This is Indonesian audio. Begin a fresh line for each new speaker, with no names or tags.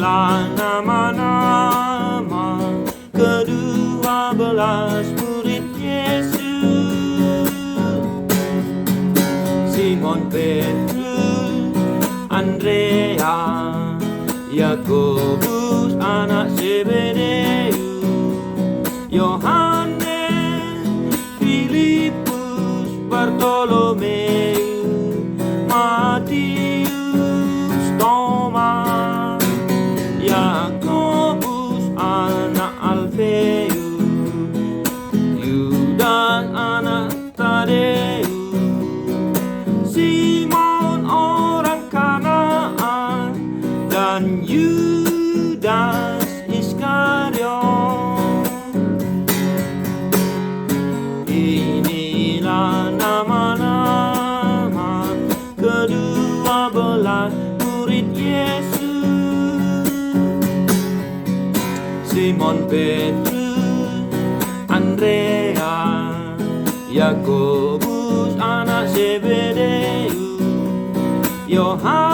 Inilah nama-nama ke-12 murid Yesus: Simon Petrus, Andrea, Yakobus anak Zebedeus, Yohanes, Filipus, Bartolomeus, Matius, Thomas, Yakobus anak Alfeus, Yudas anak Tadeus, Simon orang Kanaan, dan Yudas Iskariot. Inilah nama-nama ke-12 murid Yesus: Simon Petrus, Andrea, Yakobus anak Zebedeus, Yohanes,